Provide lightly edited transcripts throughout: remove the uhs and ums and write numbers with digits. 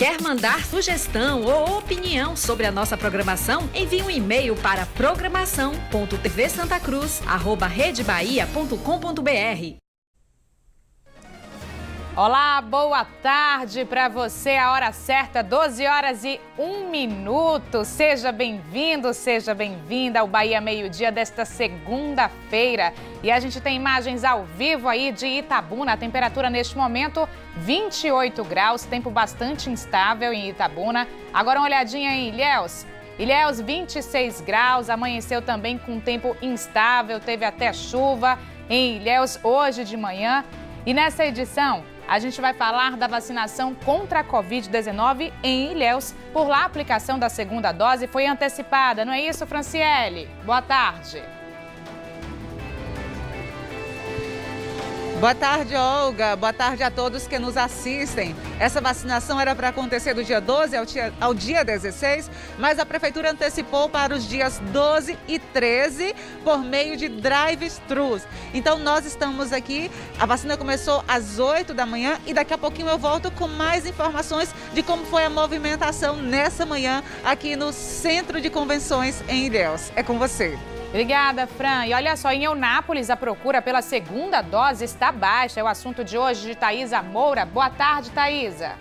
Quer mandar sugestão ou opinião sobre a nossa programação? Envie um e-mail para programação.tvsantacruz@redebahia.com.br. Olá, boa tarde para você. A hora certa, 12h01. Seja bem-vindo, seja bem-vinda ao Bahia Meio-Dia desta segunda-feira. E a gente tem imagens ao vivo aí de Itabuna. A temperatura neste momento, 28 graus, tempo bastante instável em Itabuna. Agora uma olhadinha em Ilhéus. Ilhéus, 26 graus, amanheceu também com tempo instável, teve até chuva em Ilhéus hoje de manhã. E nessa edição, a gente vai falar da vacinação contra a Covid-19 em Ilhéus. Por lá, a aplicação da segunda dose foi antecipada, não é isso, Franciele? Boa tarde. Boa tarde, Olga. Boa tarde a todos que nos assistem. Essa vacinação era para acontecer do dia 12 ao dia 16, mas a Prefeitura antecipou para os dias 12 e 13 por meio de drive-thrus. Então nós estamos aqui, a vacina começou às 8 da manhã e daqui a pouquinho eu volto com mais informações de como foi a movimentação nessa manhã aqui no Centro de Convenções em Ilhéus. É com você. Obrigada, Fran. E olha só, em Eunápolis, a procura pela segunda dose está baixa. É o assunto de hoje de Thaisa Moura. Boa tarde, Thaisa.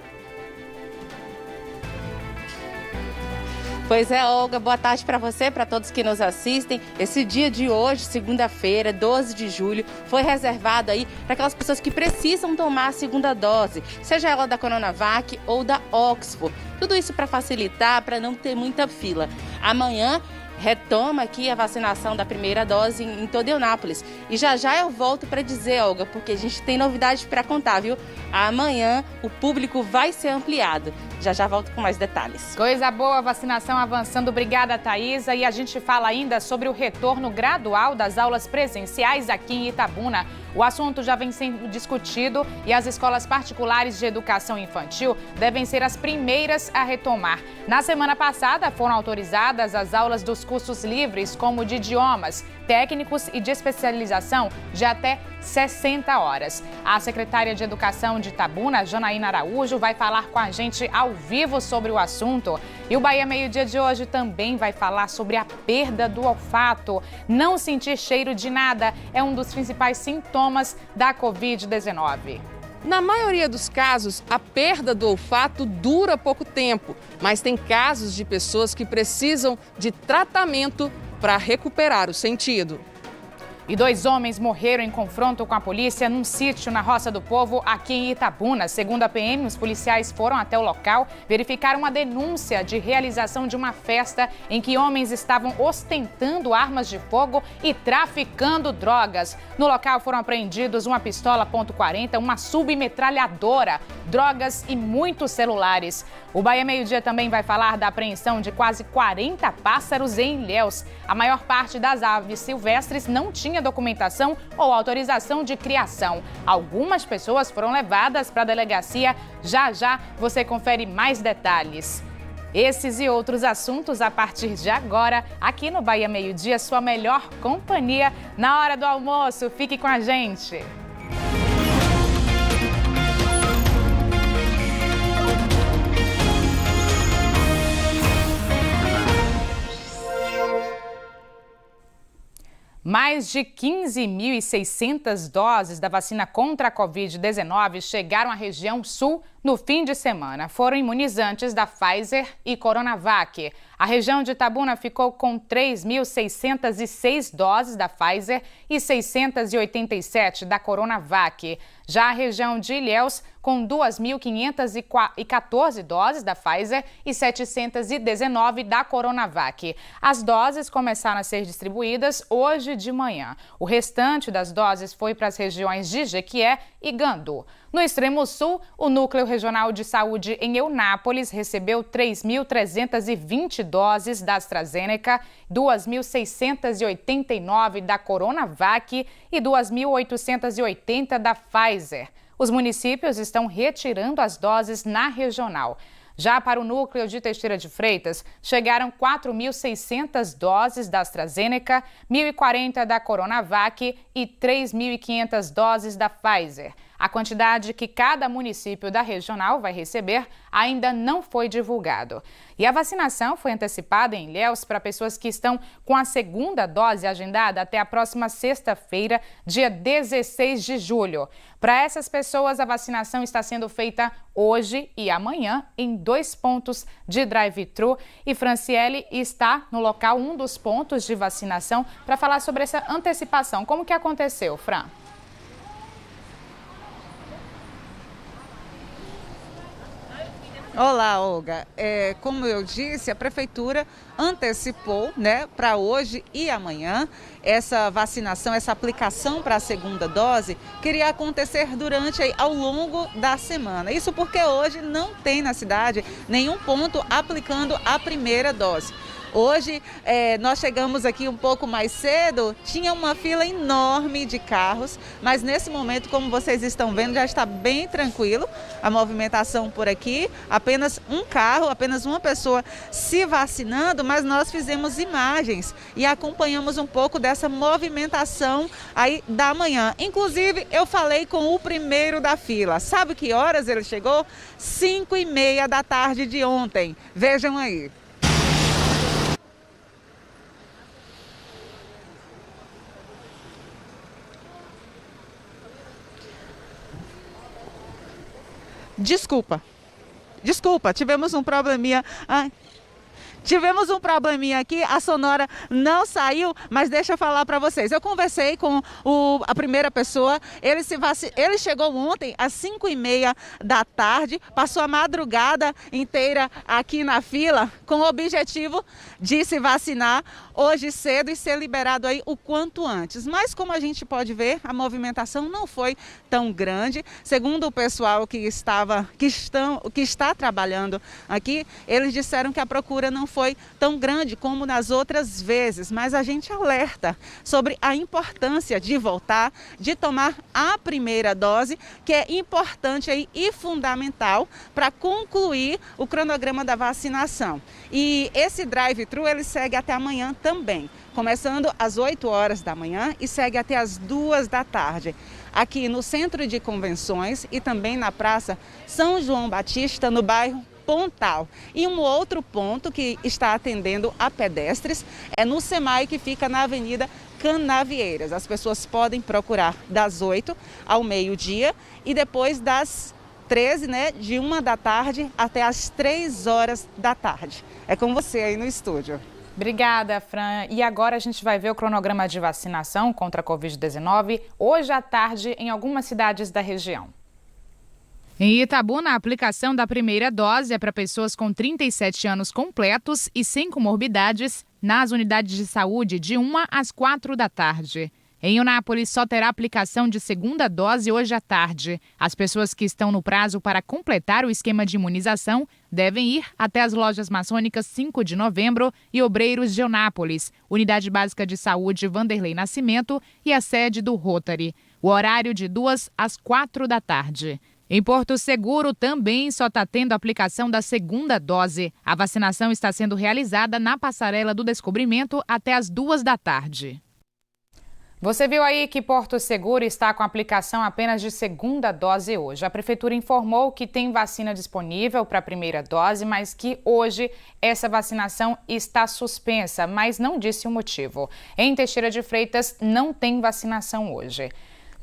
Pois é, Olga, boa tarde para você, para todos que nos assistem. Esse dia de hoje, segunda-feira, 12 de julho, foi reservado aí para aquelas pessoas que precisam tomar a segunda dose, seja ela da Coronavac ou da Oxford. Tudo isso para facilitar, para não ter muita fila. Amanhã retoma aqui a vacinação da primeira dose em toda Eunápolis. E já eu volto para dizer, Olga, porque a gente tem novidades para contar, viu? Amanhã o público vai ser ampliado. Já volto com mais detalhes. Coisa boa, vacinação avançando. Obrigada, Thaisa. E a gente fala ainda sobre o retorno gradual das aulas presenciais aqui em Itabuna. O assunto já vem sendo discutido e as escolas particulares de educação infantil devem ser as primeiras a retomar. Na semana passada, foram autorizadas as aulas dos cursos livres, como de idiomas, técnicos e de especialização, de até 60 horas. A secretária de Educação de Itabuna, Janaína Araújo, vai falar com a gente ao vivo sobre o assunto. E o Bahia Meio-Dia de hoje também vai falar sobre a perda do olfato. Não sentir cheiro de nada é um dos principais sintomas da Covid-19. Na maioria dos casos, a perda do olfato dura pouco tempo, mas tem casos de pessoas que precisam de tratamento para recuperar o sentido. E 2 homens morreram em confronto com a polícia num sítio na Roça do Povo, aqui em Itabuna. Segundo a PM, os policiais foram até o local, verificaram uma denúncia de realização de uma festa em que homens estavam ostentando armas de fogo e traficando drogas. No local foram apreendidos uma pistola .40, uma submetralhadora, drogas e muitos celulares. O Bahia Meio-Dia também vai falar da apreensão de quase 40 pássaros em Ilhéus. A maior parte das aves silvestres não tinha documentação ou autorização de criação. Algumas pessoas foram levadas para a delegacia. Já você confere mais detalhes. Esses e outros assuntos a partir de agora, aqui no Bahia Meio-Dia, sua melhor companhia na hora do almoço. Fique com a gente. Mais de 15.600 doses da vacina contra a Covid-19 chegaram à região sul no fim de semana. Foram imunizantes da Pfizer e Coronavac. A região de Itabuna ficou com 3.606 doses da Pfizer e 687 da Coronavac. Já a região de Ilhéus, com 2.514 doses da Pfizer e 719 da Coronavac. As doses começaram a ser distribuídas hoje de manhã. O restante das doses foi para as regiões de Jequié e Gandu. No extremo sul, o Núcleo Regional de Saúde em Eunápolis recebeu 3.320 doses da AstraZeneca, 2.689 da Coronavac e 2.880 da Pfizer. Os municípios estão retirando as doses na regional. Já para o núcleo de Teixeira de Freitas, chegaram 4.600 doses da AstraZeneca, 1.040 da Coronavac e 3.500 doses da Pfizer. A quantidade que cada município da regional vai receber ainda não foi divulgado. E a vacinação foi antecipada em Ilhéus para pessoas que estão com a segunda dose agendada até a próxima sexta-feira, dia 16 de julho. Para essas pessoas, a vacinação está sendo feita hoje e amanhã em 2 pontos de drive-thru. E Franciele está no local, um dos pontos de vacinação, para falar sobre essa antecipação. Como que aconteceu, Fran? Olá, Olga. Como eu disse, a Prefeitura antecipou, para hoje e amanhã essa vacinação, essa aplicação para a segunda dose, queria acontecer ao longo da semana. Isso porque hoje não tem na cidade nenhum ponto aplicando a primeira dose. Hoje, nós chegamos aqui um pouco mais cedo, tinha uma fila enorme de carros, mas nesse momento, como vocês estão vendo, já está bem tranquilo a movimentação por aqui. Apenas um carro, apenas uma pessoa se vacinando, mas nós fizemos imagens e acompanhamos um pouco dessa movimentação aí da manhã. Inclusive, eu falei com o primeiro da fila. Sabe que horas ele chegou? 5h30 da tarde de ontem. Vejam aí. Desculpa, tivemos um probleminha. Tivemos um probleminha aqui, a sonora não saiu, mas deixa eu falar para vocês. Eu conversei com a primeira pessoa, ele chegou ontem às 5h30 da tarde, passou a madrugada inteira aqui na fila com o objetivo de se vacinar hoje cedo e ser liberado aí o quanto antes. Mas como a gente pode ver, a movimentação não foi tão grande. Segundo o pessoal que está trabalhando aqui, eles disseram que a procura não foi tão grande como nas outras vezes, mas a gente alerta sobre a importância de voltar, de tomar a primeira dose, que é importante aí e fundamental para concluir o cronograma da vacinação. E esse drive-thru ele segue até amanhã também, começando às 8 horas da manhã e segue até às 2 da tarde. Aqui no Centro de Convenções e também na Praça São João Batista, no bairro Pontal. E um outro ponto que está atendendo a pedestres é no SEMAI, que fica na Avenida Canavieiras. As pessoas podem procurar das 8 ao meio-dia e depois das 13, de 1 da tarde até as 3 horas da tarde. É com você aí no estúdio. Obrigada, Fran. E agora a gente vai ver o cronograma de vacinação contra a Covid-19 hoje à tarde em algumas cidades da região. Em Itabuna, a aplicação da primeira dose é para pessoas com 37 anos completos e sem comorbidades nas unidades de saúde de 1 às 4 da tarde. Em Eunápolis, só terá aplicação de segunda dose hoje à tarde. As pessoas que estão no prazo para completar o esquema de imunização devem ir até as lojas maçônicas 5 de novembro e Obreiros de Eunápolis, Unidade Básica de Saúde Vanderlei Nascimento e a sede do Rotary. O horário de 2 às 4 da tarde. Em Porto Seguro, também só está tendo aplicação da segunda dose. A vacinação está sendo realizada na Passarela do Descobrimento até as 2 da tarde. Você viu aí que Porto Seguro está com aplicação apenas de segunda dose hoje. A Prefeitura informou que tem vacina disponível para a primeira dose, mas que hoje essa vacinação está suspensa, mas não disse o motivo. Em Teixeira de Freitas não tem vacinação hoje.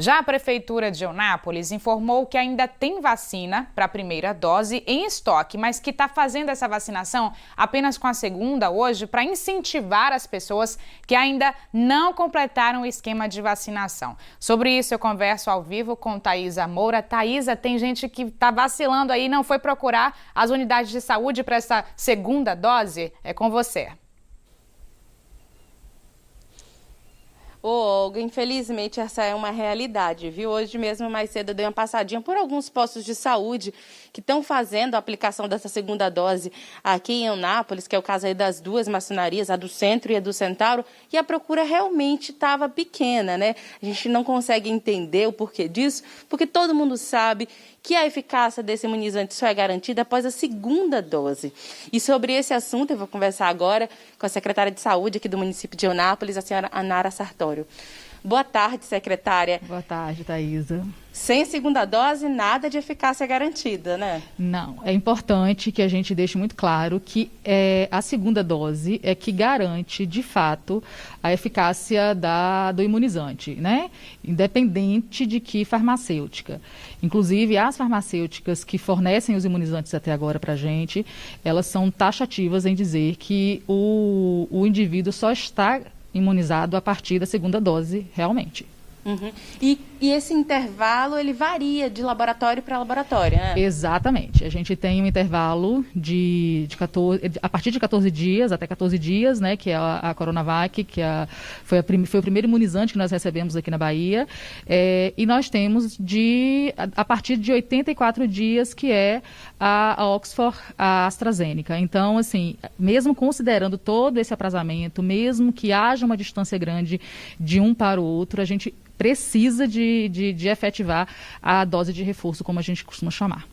Já a Prefeitura de Eunápolis informou que ainda tem vacina para a primeira dose em estoque, mas que está fazendo essa vacinação apenas com a segunda hoje para incentivar as pessoas que ainda não completaram o esquema de vacinação. Sobre isso eu converso ao vivo com Thaisa Moura. Thaisa, tem gente que está vacilando aí, não foi procurar as unidades de saúde para essa segunda dose? É com você. Ô, Olga, infelizmente essa é uma realidade, viu? Hoje mesmo, mais cedo, eu dei uma passadinha por alguns postos de saúde que estão fazendo a aplicação dessa segunda dose aqui em Eunápolis, que é o caso aí das duas maçonarias, a do Centro e a do Centauro, e a procura realmente estava pequena, né? A gente não consegue entender o porquê disso, porque todo mundo sabe que a eficácia desse imunizante só é garantida após a segunda dose. E sobre esse assunto eu vou conversar agora com a secretária de Saúde aqui do município de Eunápolis, a senhora Anara Sartório. Boa tarde, secretária. Boa tarde, Thaisa. Sem segunda dose, nada de eficácia garantida, né? Não, é importante que a gente deixe muito claro que a segunda dose é que garante, de fato, a eficácia do imunizante, né? Independente de que farmacêutica. Inclusive, as farmacêuticas que fornecem os imunizantes até agora para a gente, elas são taxativas em dizer que o indivíduo só está imunizado a partir da segunda dose, realmente. Uhum. E esse intervalo, ele varia de laboratório para laboratório, né? Exatamente. A gente tem um intervalo a partir de 14 dias, até 14 dias, né, que é a Coronavac, que foi o primeiro imunizante que nós recebemos aqui na Bahia. E nós temos a partir de 84 dias, que é a Oxford, a AstraZeneca. Então, assim, mesmo considerando todo esse aprazamento, mesmo que haja uma distância grande de um para o outro, a gente precisa de efetivar a dose de reforço, como a gente costuma chamar.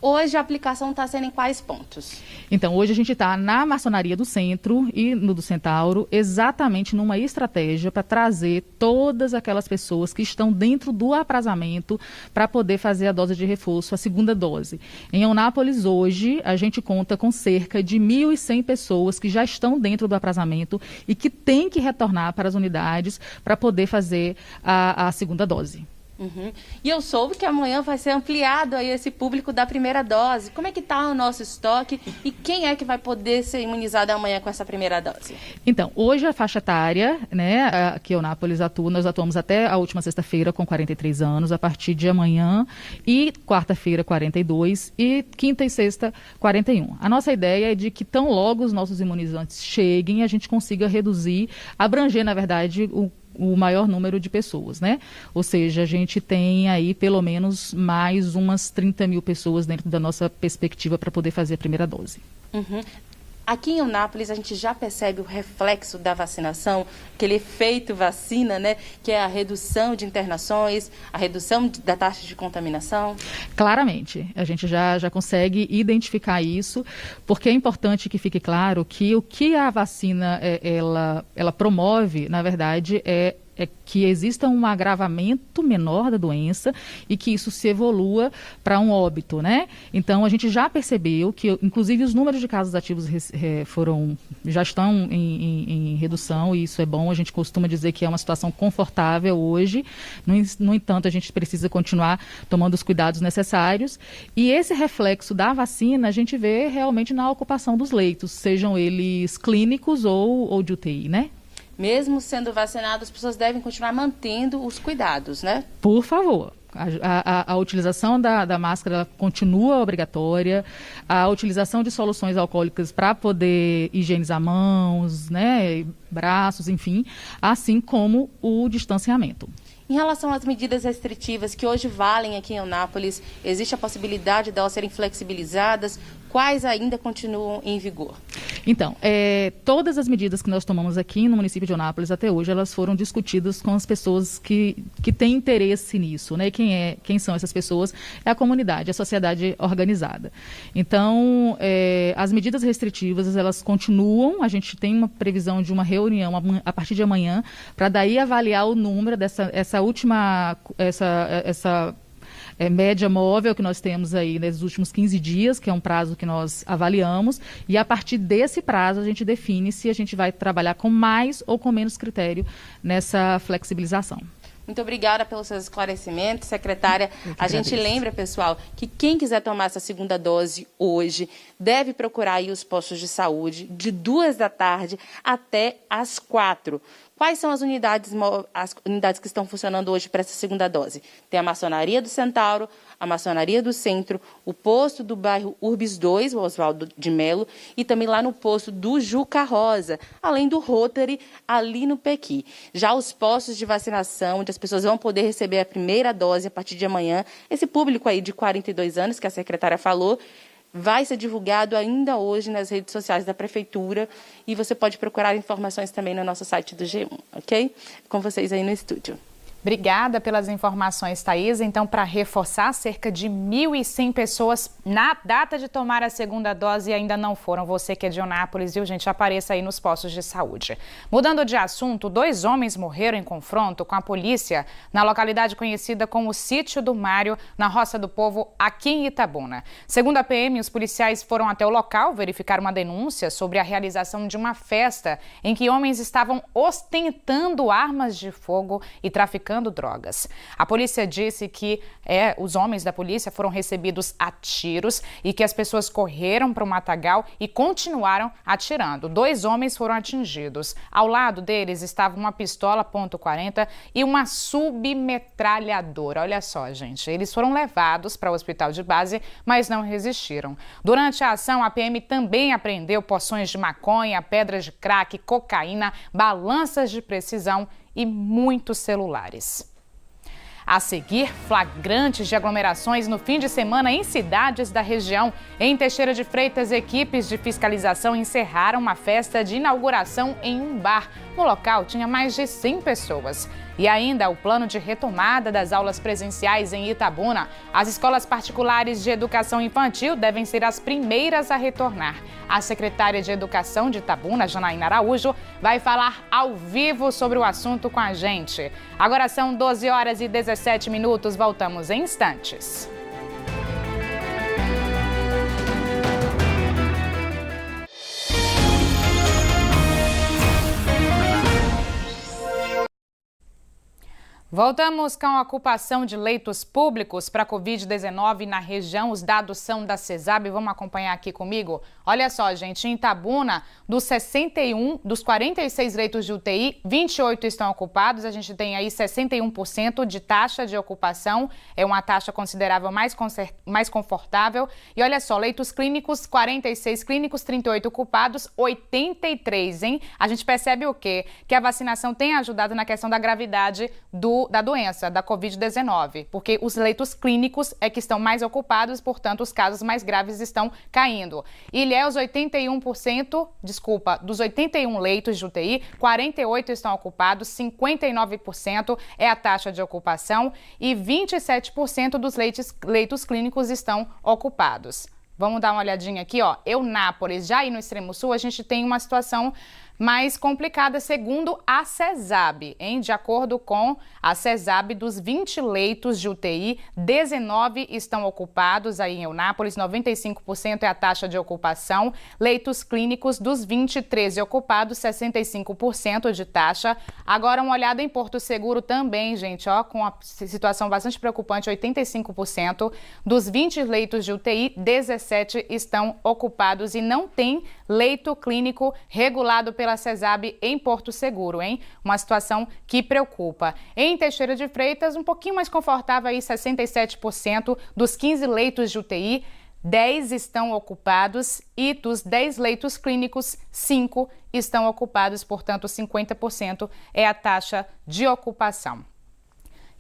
Hoje a aplicação está sendo em quais pontos? Então, hoje a gente está na Maçonaria do Centro e no do Centauro, exatamente numa estratégia para trazer todas aquelas pessoas que estão dentro do aprazamento para poder fazer a dose de reforço, a segunda dose. Em Eunápolis, hoje, a gente conta com cerca de 1.100 pessoas que já estão dentro do aprazamento e que têm que retornar para as unidades para poder fazer a segunda dose. Uhum. E eu soube que amanhã vai ser ampliado aí esse público da primeira dose. Como é que está o nosso estoque e quem é que vai poder ser imunizado amanhã com essa primeira dose? Então, hoje a faixa etária, né, que Eunápolis atua, nós atuamos até a última sexta-feira com 43 anos, a partir de amanhã e quarta-feira 42 e quinta e sexta 41. A nossa ideia é de que tão logo os nossos imunizantes cheguem, a gente consiga reduzir, abranger, na verdade, o maior número de pessoas, né? Ou seja, a gente tem aí pelo menos mais umas 30 mil pessoas dentro da nossa perspectiva para poder fazer a primeira dose. Uhum. Aqui em Eunápolis, a gente já percebe o reflexo da vacinação, aquele efeito vacina, né? Que é a redução de internações, a redução da taxa de contaminação. Claramente, a gente já consegue identificar isso, porque é importante que fique claro que o que a vacina ela promove, na verdade, é que exista um agravamento menor da doença e que isso se evolua para um óbito, né? Então, a gente já percebeu que, inclusive, os números de casos ativos já estão em redução, e isso é bom. A gente costuma dizer que é uma situação confortável hoje. No entanto, a gente precisa continuar tomando os cuidados necessários. E esse reflexo da vacina, a gente vê realmente na ocupação dos leitos, sejam eles clínicos ou de UTI, né? Mesmo sendo vacinados, as pessoas devem continuar mantendo os cuidados, né? Por favor. A utilização da máscara ela continua obrigatória, a utilização de soluções alcoólicas para poder higienizar mãos, né, braços, enfim, assim como o distanciamento. Em relação às medidas restritivas que hoje valem aqui em Eunápolis, existe a possibilidade de elas serem flexibilizadas? Quais ainda continuam em vigor? Então, todas as medidas que nós tomamos aqui no município de Eunápolis até hoje, elas foram discutidas com as pessoas que têm interesse nisso, né? Quem são essas pessoas? É a comunidade, a sociedade organizada. Então, as medidas restritivas, elas continuam. A gente tem uma previsão de uma reunião a partir de amanhã, para daí avaliar o número dessa última média móvel que nós temos aí nos últimos 15 dias, que é um prazo que nós avaliamos, e a partir desse prazo a gente define se a gente vai trabalhar com mais ou com menos critério nessa flexibilização. Muito obrigada pelos seus esclarecimentos, secretária. A gente lembra, pessoal, que quem quiser tomar essa segunda dose hoje deve procurar aí os postos de saúde de 2 da tarde até às 4. Quais são as unidades que estão funcionando hoje para essa segunda dose? Tem a Maçonaria do Centauro, a Maçonaria do Centro, o posto do bairro Urbis 2, o Oswaldo de Melo, e também lá no posto do Juca Rosa, além do Rotary, ali no Pequi. Já os postos de vacinação, onde as pessoas vão poder receber a primeira dose a partir de amanhã, esse público aí de 42 anos, que a secretária falou, vai ser divulgado ainda hoje nas redes sociais da Prefeitura e você pode procurar informações também no nosso site do G1, ok? Com vocês aí no estúdio. Obrigada pelas informações, Thaís. Então, para reforçar, cerca de 1.100 pessoas na data de tomar a segunda dose ainda não foram. Você que é de Eunápolis, viu, gente? Apareça aí nos postos de saúde. Mudando de assunto, 2 homens morreram em confronto com a polícia na localidade conhecida como Sítio do Mário, na Roça do Povo, aqui em Itabuna. Segundo a PM, os policiais foram até o local verificar uma denúncia sobre a realização de uma festa em que homens estavam ostentando armas de fogo e traficando drogas. A polícia disse que os homens da polícia foram recebidos a tiros e que as pessoas correram para o matagal e continuaram atirando. 2 homens foram atingidos. Ao lado deles estava uma pistola .40 e uma submetralhadora. Olha só, gente, eles foram levados para o hospital de base, mas não resistiram. Durante a ação, a PM também apreendeu porções de maconha, pedras de crack, cocaína, balanças de precisão e muitos celulares. A seguir, flagrantes de aglomerações no fim de semana em cidades da região. Em Teixeira de Freitas, equipes de fiscalização encerraram uma festa de inauguração em um bar. No local, tinha mais de 100 pessoas. E ainda o plano de retomada das aulas presenciais em Itabuna. As escolas particulares de educação infantil devem ser as primeiras a retornar. A secretária de Educação de Itabuna, Janaína Araújo, vai falar ao vivo sobre o assunto com a gente. Agora são 12h17, voltamos em instantes. Voltamos com a ocupação de leitos públicos para a Covid-19 na região. Os dados são da CESAB. Vamos acompanhar aqui comigo? Olha só, gente, em Itabuna, dos 46 leitos de UTI, 28 estão ocupados. A gente tem aí 61% de taxa de ocupação. É uma taxa considerável mais confortável. E olha só, leitos clínicos, 46 clínicos, 38 ocupados, 83, hein? A gente percebe o quê? Que a vacinação tem ajudado na questão da gravidade da doença, da Covid-19, porque os leitos clínicos é que estão mais ocupados, portanto, os casos mais graves estão caindo. Ilhéus, 81%, dos 81 leitos de UTI, 48 estão ocupados, 59% é a taxa de ocupação e 27% dos leitos clínicos estão ocupados. Vamos dar uma olhadinha aqui, ó. Eunápolis, já aí no extremo sul, a gente tem uma situação mais complicada, segundo a CESAB, hein? De acordo com a CESAB, dos 20 leitos de UTI, 19 estão ocupados aí em Eunápolis, 95% é a taxa de ocupação. Leitos clínicos, dos 20, 13 ocupados, 65% de taxa. Agora, uma olhada em Porto Seguro também, gente, ó, com a situação bastante preocupante, 85%. Dos 20 leitos de UTI, 17 estão ocupados e não tem leito clínico regulado pela CESAB em Porto Seguro, hein? Uma situação que preocupa. Em Teixeira de Freitas, um pouquinho mais confortável aí, 67% dos 15 leitos de UTI, 10 estão ocupados e dos 10 leitos clínicos, 5 estão ocupados, portanto, 50% é a taxa de ocupação.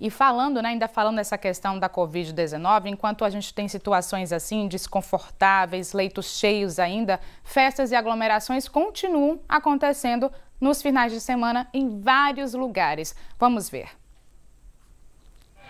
E falando, ainda falando dessa questão da Covid-19, enquanto a gente tem situações assim, desconfortáveis, leitos cheios ainda, festas e aglomerações continuam acontecendo nos finais de semana em vários lugares. Vamos ver.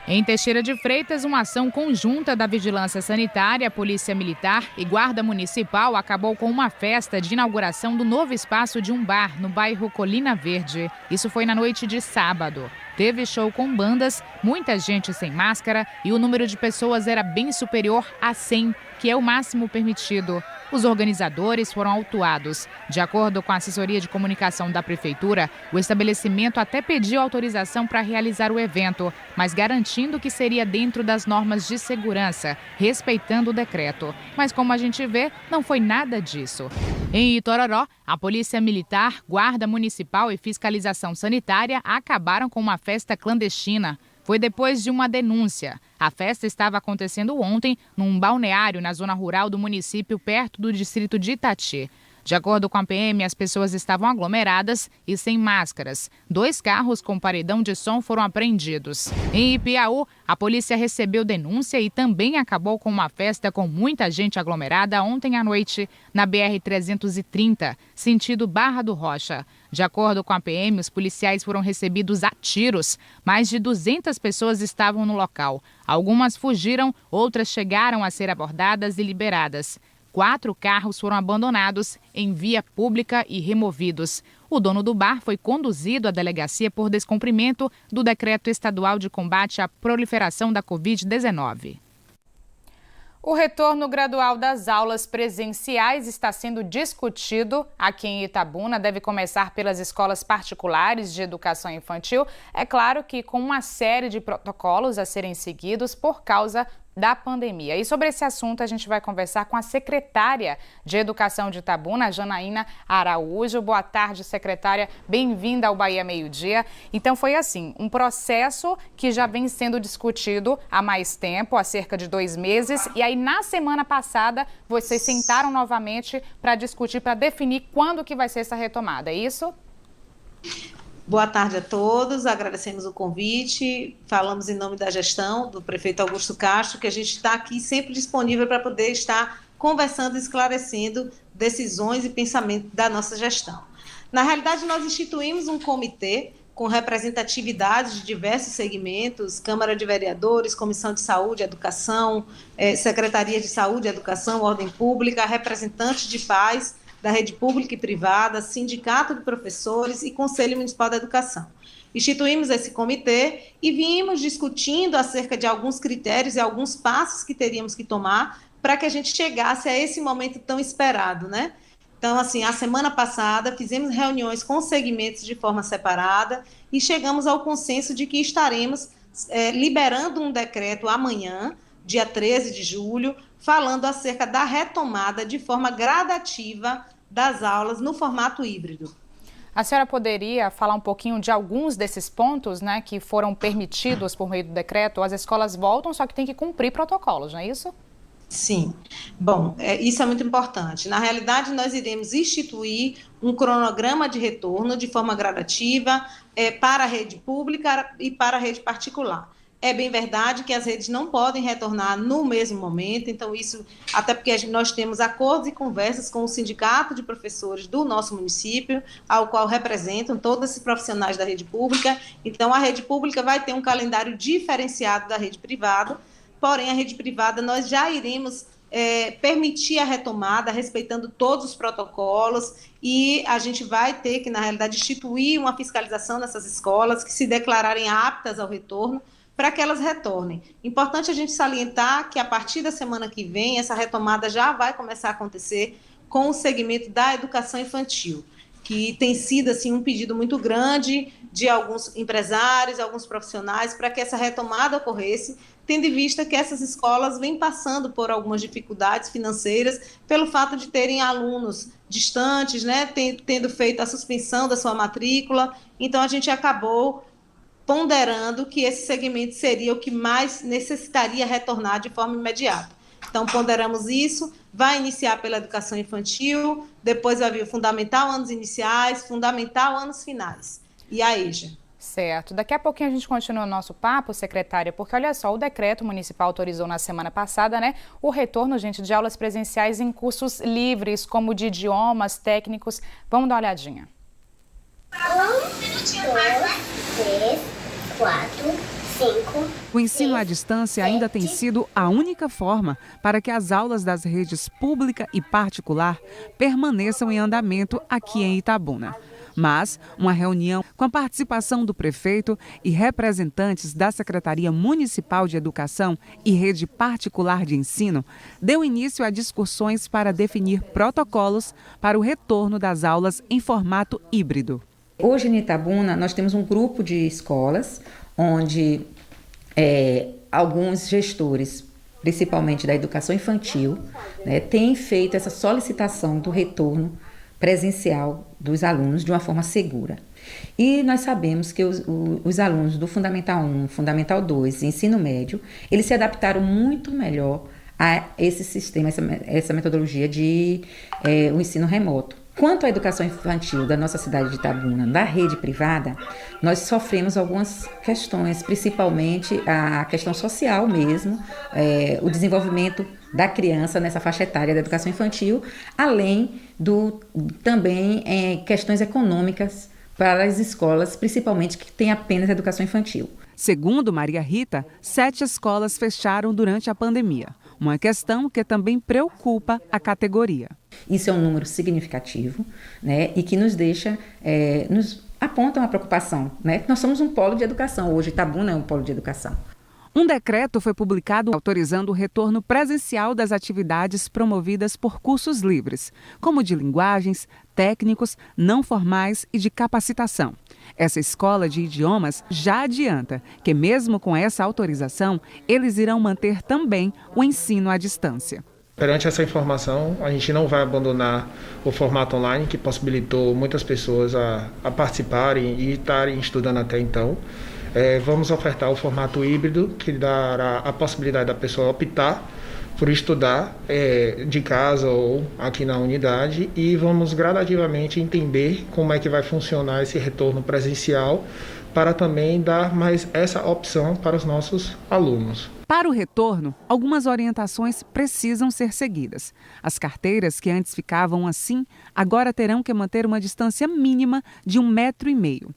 Em Teixeira de Freitas, uma ação conjunta da Vigilância Sanitária, Polícia Militar e Guarda Municipal acabou com uma festa de inauguração do novo espaço de um bar no bairro Colina Verde. Isso foi na noite de sábado. Teve show com bandas, muita gente sem máscara e o número de pessoas era bem superior a 100, que é o máximo permitido. Os organizadores foram autuados. De acordo com a assessoria de comunicação da Prefeitura, o estabelecimento até pediu autorização para realizar o evento, mas garantindo que seria dentro das normas de segurança, respeitando o decreto. Mas como a gente vê, não foi nada disso. Em Itororó, a Polícia Militar, Guarda Municipal e Fiscalização Sanitária acabaram com uma festa clandestina. Foi depois de uma denúncia. A festa estava acontecendo ontem num balneário na zona rural do município, perto do distrito de Itati. De acordo com a PM, as pessoas estavam aglomeradas e sem máscaras. 2 carros com paredão de som foram apreendidos. Em Ipiaú, a polícia recebeu denúncia e também acabou com uma festa com muita gente aglomerada ontem à noite na BR-330, sentido Barra do Rocha. De acordo com a PM, os policiais foram recebidos a tiros. Mais de 200 pessoas estavam no local. Algumas fugiram, outras chegaram a ser abordadas e liberadas. 4 carros foram abandonados em via pública e removidos. O dono do bar foi conduzido à delegacia por descumprimento do decreto estadual de combate à proliferação da Covid-19. O retorno gradual das aulas presenciais está sendo discutido aqui em Itabuna. Deve começar pelas escolas particulares de educação infantil. É claro que com uma série de protocolos a serem seguidos por causa da pandemia. E sobre esse assunto a gente vai conversar com a secretária de Educação de Itabuna, Janaína Araújo. Boa tarde, secretária. Bem-vinda ao Bahia Meio Dia. Então foi assim, um processo que já vem sendo discutido há mais tempo, há cerca de 2 meses. E aí na semana passada vocês sentaram novamente para discutir, para definir quando que vai ser essa retomada, é isso? Boa tarde a todos, agradecemos o convite, falamos em nome da gestão do prefeito Augusto Castro, que a gente está aqui sempre disponível para poder estar conversando e esclarecendo decisões e pensamentos da nossa gestão. Na realidade, nós instituímos um comitê com representatividade de diversos segmentos, Câmara de Vereadores, Comissão de Saúde e Educação, Secretaria de Saúde e Educação, Ordem Pública, representantes de pais, da rede pública e privada, sindicato de professores e Conselho Municipal da Educação. Instituímos esse comitê e vimos discutindo acerca de alguns critérios e alguns passos que teríamos que tomar para que a gente chegasse a esse momento tão esperado, né? Então, assim, a semana passada fizemos reuniões com segmentos de forma separada e chegamos ao consenso de que estaremos liberando um decreto amanhã, dia 13 de julho, falando acerca da retomada de forma gradativa das aulas no formato híbrido. A senhora poderia falar um pouquinho de alguns desses pontos, né, que foram permitidos por meio do decreto? As escolas voltam, só que tem que cumprir protocolos, não é isso? Sim. Bom, isso é muito importante. Na realidade, nós iremos instituir um cronograma de retorno de forma gradativa para a rede pública e para a rede particular. É bem verdade que as redes não podem retornar no mesmo momento, então isso, até porque nós temos acordos e conversas com o sindicato de professores do nosso município, ao qual representam todos esses profissionais da rede pública, então a rede pública vai ter um calendário diferenciado da rede privada, porém a rede privada nós já iremos permitir a retomada, respeitando todos os protocolos, e a gente vai ter que, na realidade, instituir uma fiscalização nessas escolas que se declararem aptas ao retorno, para que elas retornem. Importante a gente salientar que a partir da semana que vem, essa retomada já vai começar a acontecer com o segmento da educação infantil, que tem sido assim, um pedido muito grande de alguns empresários, alguns profissionais, para que essa retomada ocorresse, tendo em vista que essas escolas vêm passando por algumas dificuldades financeiras, pelo fato de terem alunos distantes, né, tendo feito a suspensão da sua matrícula. Então, a gente acabou ponderando que esse segmento seria o que mais necessitaria retornar de forma imediata. Então, ponderamos isso, vai iniciar pela educação infantil, depois vai vir o fundamental, anos iniciais, fundamental, anos finais, e a EJA. Certo. Daqui a pouquinho a gente continua o nosso papo, secretária, porque olha só, o decreto municipal autorizou na semana passada, né, o retorno, gente, de aulas presenciais em cursos livres, como de idiomas, técnicos. Vamos dar uma olhadinha. 1, 2, 3, 4, 5. O ensino à distância ainda tem sido a única forma para que as aulas das redes pública e particular permaneçam em andamento aqui em Itabuna. Mas uma reunião com a participação do prefeito e representantes da Secretaria Municipal de Educação e Rede Particular de Ensino deu início a discussões para definir protocolos para o retorno das aulas em formato híbrido. Hoje em Itabuna nós temos um grupo de escolas onde alguns gestores, principalmente da educação infantil, né, têm feito essa solicitação do retorno presencial dos alunos de uma forma segura. E nós sabemos que os alunos do Fundamental 1, Fundamental 2 e Ensino Médio, eles se adaptaram muito melhor a esse sistema, essa metodologia de o ensino remoto. Quanto à educação infantil da nossa cidade de Itabuna, da rede privada, nós sofremos algumas questões, principalmente a questão social mesmo, o desenvolvimento da criança nessa faixa etária da educação infantil, além também questões econômicas para as escolas, principalmente que têm apenas educação infantil. Segundo Maria Rita, 7 escolas fecharam durante a pandemia. Uma questão que também preocupa a categoria. Isso é um número significativo, né, e que nos deixa, nos aponta uma preocupação, né? Nós somos um polo de educação, hoje Itabuna é um polo de educação. Um decreto foi publicado autorizando o retorno presencial das atividades promovidas por cursos livres, como de linguagens, técnicos, não formais e de capacitação. Essa escola de idiomas já adianta que, mesmo com essa autorização, eles irão manter também o ensino à distância. Perante essa informação, a gente não vai abandonar o formato online, que possibilitou muitas pessoas a participarem e estarem estudando até então. Vamos ofertar o formato híbrido, que dará a possibilidade da pessoa optar por estudar de casa ou aqui na unidade, e vamos gradativamente entender como é que vai funcionar esse retorno presencial para também dar mais essa opção para os nossos alunos. Para o retorno, algumas orientações precisam ser seguidas. As carteiras que antes ficavam assim, agora terão que manter uma distância mínima de 1,5 metro.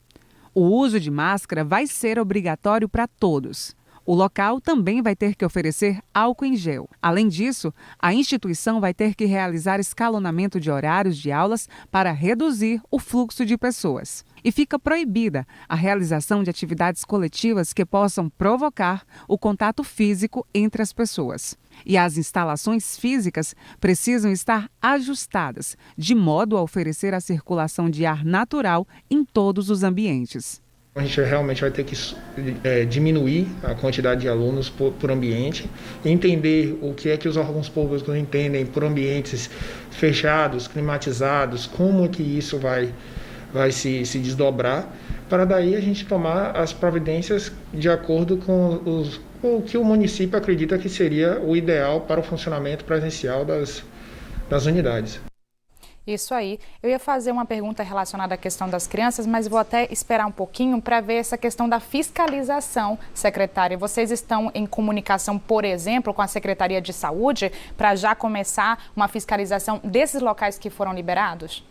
O uso de máscara vai ser obrigatório para todos. O local também vai ter que oferecer álcool em gel. Além disso, a instituição vai ter que realizar escalonamento de horários de aulas para reduzir o fluxo de pessoas. E fica proibida a realização de atividades coletivas que possam provocar o contato físico entre as pessoas. E as instalações físicas precisam estar ajustadas, de modo a oferecer a circulação de ar natural em todos os ambientes. A gente realmente vai ter que diminuir a quantidade de alunos por ambiente, entender o que é que os órgãos públicos entendem por ambientes fechados, climatizados, como é que isso vai se desdobrar, para daí a gente tomar as providências de acordo com o que o município acredita que seria o ideal para o funcionamento presencial das unidades. Isso aí. Eu ia fazer uma pergunta relacionada à questão das crianças, mas vou até esperar um pouquinho para ver essa questão da fiscalização, secretária. Vocês estão em comunicação, por exemplo, com a Secretaria de Saúde para já começar uma fiscalização desses locais que foram liberados?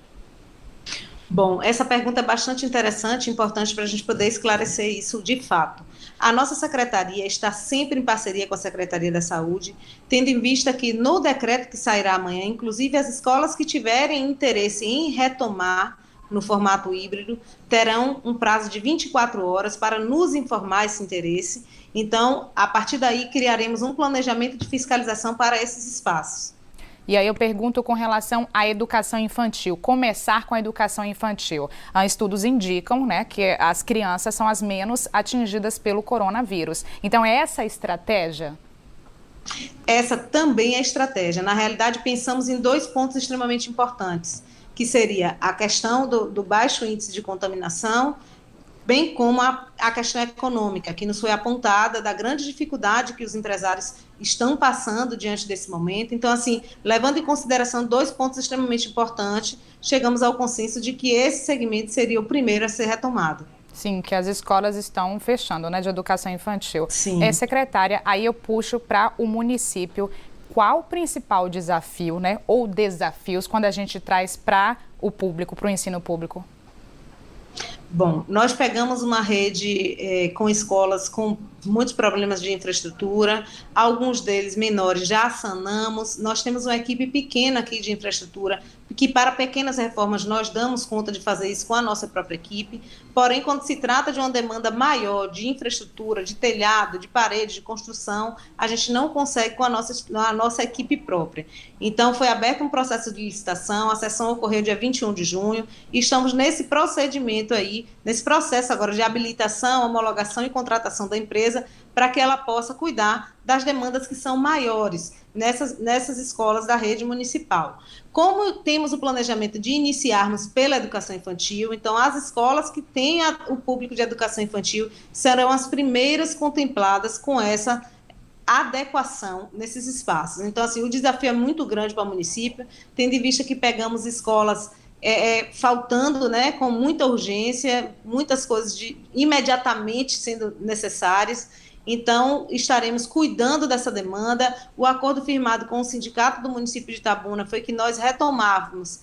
Bom, essa pergunta é bastante interessante e importante para a gente poder esclarecer isso de fato. A nossa secretaria está sempre em parceria com a Secretaria da Saúde, tendo em vista que no decreto que sairá amanhã, inclusive as escolas que tiverem interesse em retomar no formato híbrido, terão um prazo de 24 horas para nos informar esse interesse. Então, a partir daí, criaremos um planejamento de fiscalização para esses espaços. E aí eu pergunto com relação à educação infantil, começar com a educação infantil. Estudos indicam, né, que as crianças são as menos atingidas pelo coronavírus. Então, é essa a estratégia? Essa também é a estratégia. Na realidade, pensamos em 2 pontos extremamente importantes, que seria a questão do baixo índice de contaminação, bem como a questão econômica, que nos foi apontada da grande dificuldade que os empresários estão passando diante desse momento. Então, assim, levando em consideração 2 pontos extremamente importantes, chegamos ao consenso de que esse segmento seria o primeiro a ser retomado. Sim, que as escolas estão fechando, né, de educação infantil. Sim. Secretária, aí eu puxo para o município. Qual o principal desafio, né, ou desafios, quando a gente traz para o público, para o ensino público? Bom, nós pegamos uma rede com escolas com muitos problemas de infraestrutura, alguns deles menores já sanamos. Nós temos uma equipe pequena aqui de infraestrutura, que para pequenas reformas nós damos conta de fazer isso com a nossa própria equipe, porém quando se trata de uma demanda maior de infraestrutura, de telhado, de parede, de construção, a gente não consegue com a nossa equipe própria. Então foi aberto um processo de licitação, a sessão ocorreu dia 21 de junho, e estamos nesse procedimento aí, nesse processo agora de habilitação, homologação e contratação da empresa, para que ela possa cuidar das demandas que são maiores nessas escolas da rede municipal. Como temos o planejamento de iniciarmos pela educação infantil, então as escolas que têm o público de educação infantil serão as primeiras contempladas com essa adequação nesses espaços. Então, assim, o desafio é muito grande para o município, tendo em vista que pegamos escolas faltando, né, com muita urgência, muitas coisas imediatamente sendo necessárias. Então, estaremos cuidando dessa demanda. O acordo firmado com o sindicato do município de Itabuna foi que nós retomávamos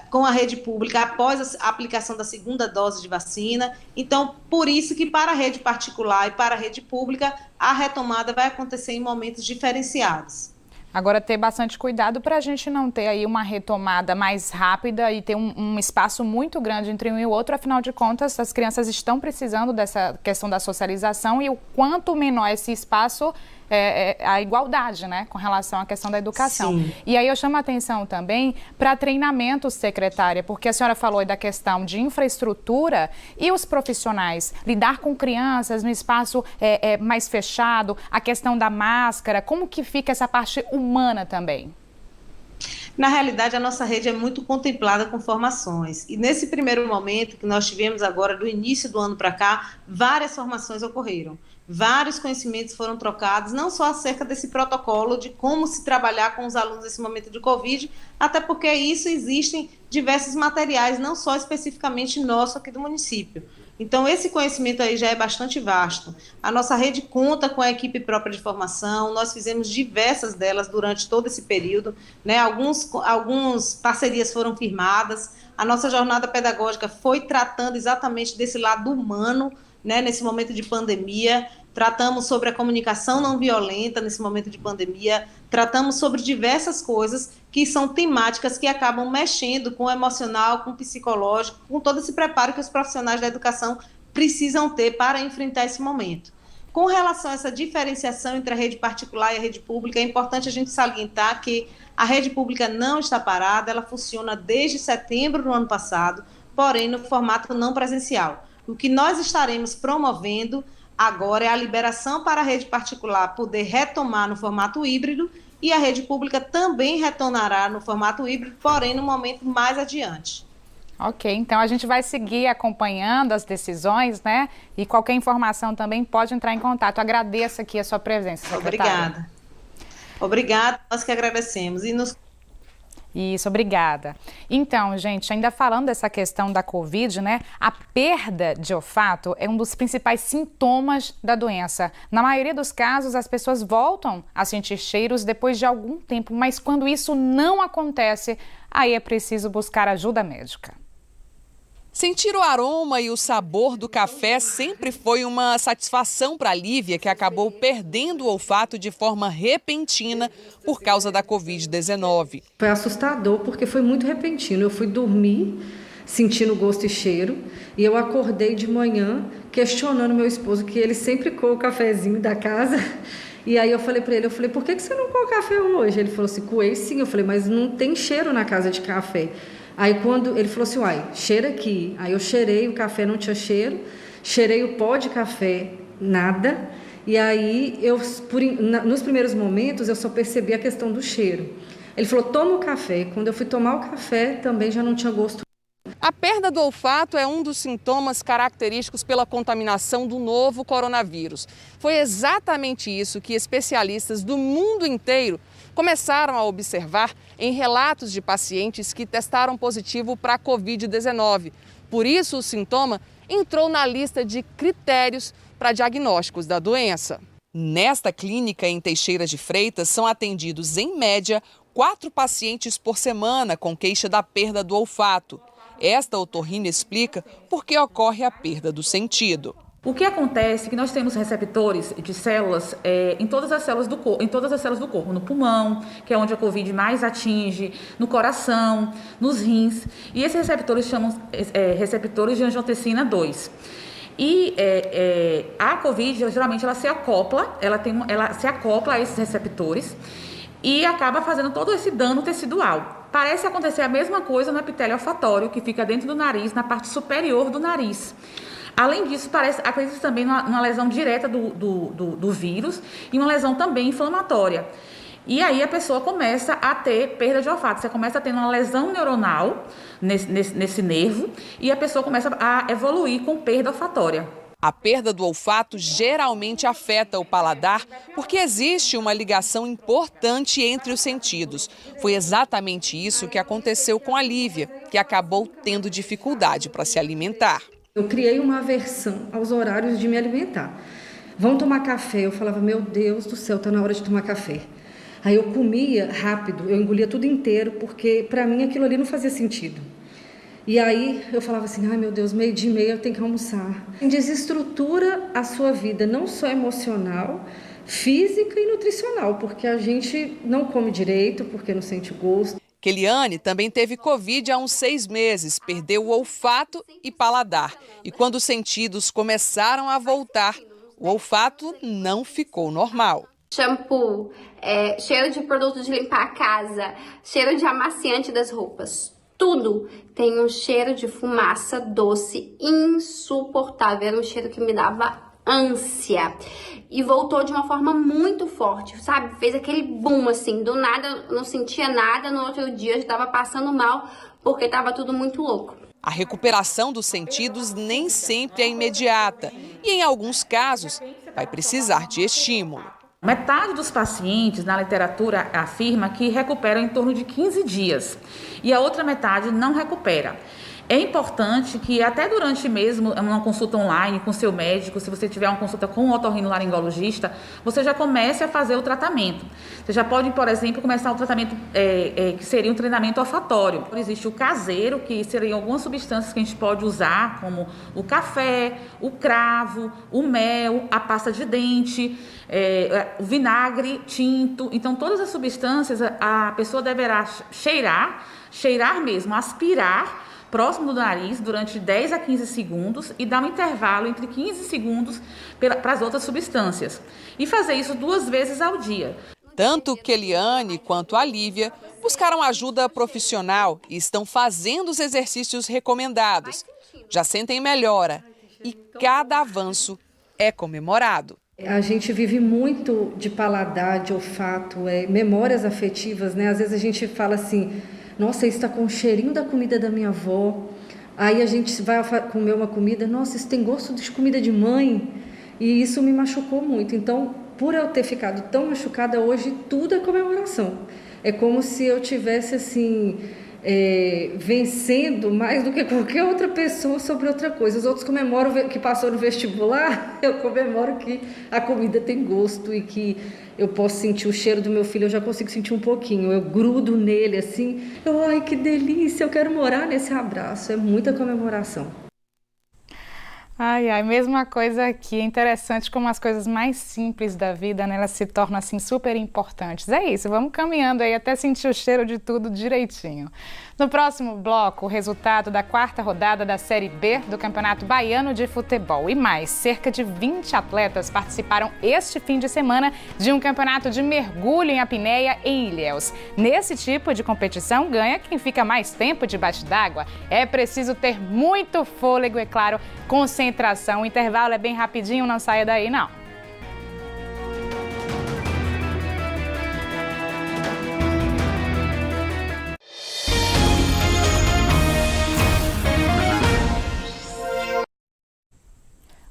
com a rede pública após a aplicação da segunda dose de vacina. Então, por isso que para a rede particular e para a rede pública, a retomada vai acontecer em momentos diferenciados. Agora, ter bastante cuidado para a gente não ter aí uma retomada mais rápida e ter um espaço muito grande entre um e o outro. Afinal de contas, as crianças estão precisando dessa questão da socialização e o quanto menor esse espaço, a igualdade, né, com relação à questão da educação. Sim. E aí eu chamo a atenção também para treinamento, secretária, porque a senhora falou aí da questão de infraestrutura e os profissionais, lidar com crianças no espaço mais fechado, a questão da máscara, como que fica essa parte humana também? Na realidade, a nossa rede é muito contemplada com formações. E nesse primeiro momento que nós tivemos agora, do início do ano para cá, várias formações ocorreram. Vários conhecimentos foram trocados, não só acerca desse protocolo de como se trabalhar com os alunos nesse momento de Covid, até porque isso existem diversos materiais, não só especificamente nosso aqui do município. Então, esse conhecimento aí já é bastante vasto. A nossa rede conta com a equipe própria de formação, nós fizemos diversas delas durante todo esse período, né? Algumas parcerias foram firmadas, a nossa jornada pedagógica foi tratando exatamente desse lado humano, né, nesse momento de pandemia. Tratamos sobre a comunicação não violenta nesse momento de pandemia, tratamos sobre diversas coisas que são temáticas que acabam mexendo com o emocional, com o psicológico, com todo esse preparo que os profissionais da educação precisam ter para enfrentar esse momento. Com relação a essa diferenciação entre a rede particular e a rede pública, é importante a gente salientar que a rede pública não está parada, ela funciona desde setembro do ano passado, porém no formato não presencial. O que nós estaremos promovendo agora é a liberação para a rede particular poder retomar no formato híbrido e a rede pública também retornará no formato híbrido, porém no momento mais adiante. Ok, então a gente vai seguir acompanhando as decisões, né? E qualquer informação também pode entrar em contato. Agradeço aqui a sua presença, secretária. Obrigada, nós que agradecemos. Isso, obrigada. Então, gente, ainda falando dessa questão da Covid, né? A perda de olfato é um dos principais sintomas da doença. Na maioria dos casos, as pessoas voltam a sentir cheiros depois de algum tempo, mas quando isso não acontece, aí é preciso buscar ajuda médica. Sentir o aroma e o sabor do café sempre foi uma satisfação para a Lívia, que acabou perdendo o olfato de forma repentina por causa da Covid-19. Foi assustador porque foi muito repentino. Eu fui dormir sentindo gosto e cheiro e eu acordei de manhã questionando meu esposo, que ele sempre coa o cafezinho da casa. E aí eu falei para ele, por que você não coa café hoje? Ele falou assim, coei sim. Eu falei, mas não tem cheiro na casa de café. Aí quando ele falou assim, cheira aqui. Aí eu cheirei, o café não tinha cheiro, cheirei o pó de café, nada. E aí, nos primeiros momentos, eu só percebi a questão do cheiro. Ele falou, toma o café. Quando eu fui tomar o café, também já não tinha gosto. A perda do olfato é um dos sintomas característicos pela contaminação do novo coronavírus. Foi exatamente isso que especialistas do mundo inteiro começaram a observar em relatos de pacientes que testaram positivo para a Covid-19. Por isso, o sintoma entrou na lista de critérios para diagnósticos da doença. Nesta clínica em Teixeira de Freitas, são atendidos, em média, 4 pacientes por semana com queixa da perda do olfato. Esta otorrino explica por que ocorre a perda do sentido. O que acontece é que nós temos receptores de células em todas as células do corpo, no pulmão, que é onde a Covid mais atinge, no coração, nos rins. E esses receptores chamam receptores de angiotensina 2. E a Covid, geralmente, ela se acopla a esses receptores e acaba fazendo todo esse dano tecidual. Parece acontecer a mesma coisa no epitélio olfatório, que fica dentro do nariz, na parte superior do nariz. Além disso, acredita também numa lesão direta do vírus e uma lesão também inflamatória. E aí a pessoa começa a ter perda de olfato. Você começa a ter uma lesão neuronal nesse nervo e a pessoa começa a evoluir com perda olfatória. A perda do olfato geralmente afeta o paladar porque existe uma ligação importante entre os sentidos. Foi exatamente isso que aconteceu com a Lívia, que acabou tendo dificuldade para se alimentar. Eu criei uma aversão aos horários de me alimentar. Vão tomar café, eu falava, meu Deus do céu, está na hora de tomar café. Aí eu comia rápido, eu engolia tudo inteiro, porque para mim aquilo ali não fazia sentido. E aí eu falava assim, ai meu Deus, 12:30 eu tenho que almoçar. Desestrutura a sua vida, não só emocional, física e nutricional, porque a gente não come direito, porque não sente gosto. Keliane também teve Covid há uns 6 meses, perdeu o olfato e paladar. E quando os sentidos começaram a voltar, o olfato não ficou normal. Shampoo, cheiro de produto de limpar a casa, cheiro de amaciante das roupas. Tudo tem um cheiro de fumaça doce insuportável. Era um cheiro que me dava ânsia. E voltou de uma forma muito forte, sabe? Fez aquele boom assim, do nada, não sentia nada. No outro dia eu estava passando mal porque estava tudo muito louco. A recuperação dos sentidos nem sempre é imediata e, em alguns casos, vai precisar de estímulo. Metade dos pacientes, na literatura, afirma que recuperam em torno de 15 dias e a outra metade não recupera. É importante que até durante mesmo uma consulta online com seu médico, se você tiver uma consulta com um otorrinolaringologista, você já comece a fazer o tratamento. Você já pode, por exemplo, começar o tratamento que seria um treinamento olfatório. Existe o caseiro, que seriam algumas substâncias que a gente pode usar, como o café, o cravo, o mel, a pasta de dente, o vinagre tinto. Então, todas as substâncias a pessoa deverá cheirar mesmo, aspirar, próximo do nariz durante 10 a 15 segundos e dar um intervalo entre 15 segundos para as outras substâncias. E fazer isso 2 vezes ao dia. Tanto Keliane quanto a Lívia buscaram ajuda profissional e estão fazendo os exercícios recomendados. Já sentem melhora e cada avanço é comemorado. A gente vive muito de paladar, de olfato, memórias afetivas, né? Às vezes a gente fala assim, nossa, isso está com o cheirinho da comida da minha avó. Aí a gente vai comer uma comida, nossa, isso tem gosto de comida de mãe. E isso me machucou muito. Então, por eu ter ficado tão machucada, hoje tudo é comemoração. É como se eu tivesse, assim, vencendo mais do que qualquer outra pessoa sobre outra coisa. Os outros comemoram que passou no vestibular, eu comemoro que a comida tem gosto e que eu posso sentir o cheiro do meu filho, eu já consigo sentir um pouquinho. Eu grudo nele assim, ai que delícia, eu quero morar nesse abraço. É muita comemoração. Ai, mesma coisa aqui. É interessante como as coisas mais simples da vida, né, elas se tornam assim super importantes. É isso, vamos caminhando aí até sentir o cheiro de tudo direitinho. No próximo bloco, o resultado da 4ª rodada da Série B do Campeonato Baiano de Futebol. E mais, cerca de 20 atletas participaram este fim de semana de um campeonato de mergulho em apneia em Ilhéus. Nesse tipo de competição, ganha quem fica mais tempo debaixo d'água. É preciso ter muito fôlego e, claro, concentração. O intervalo é bem rapidinho, não saia daí não.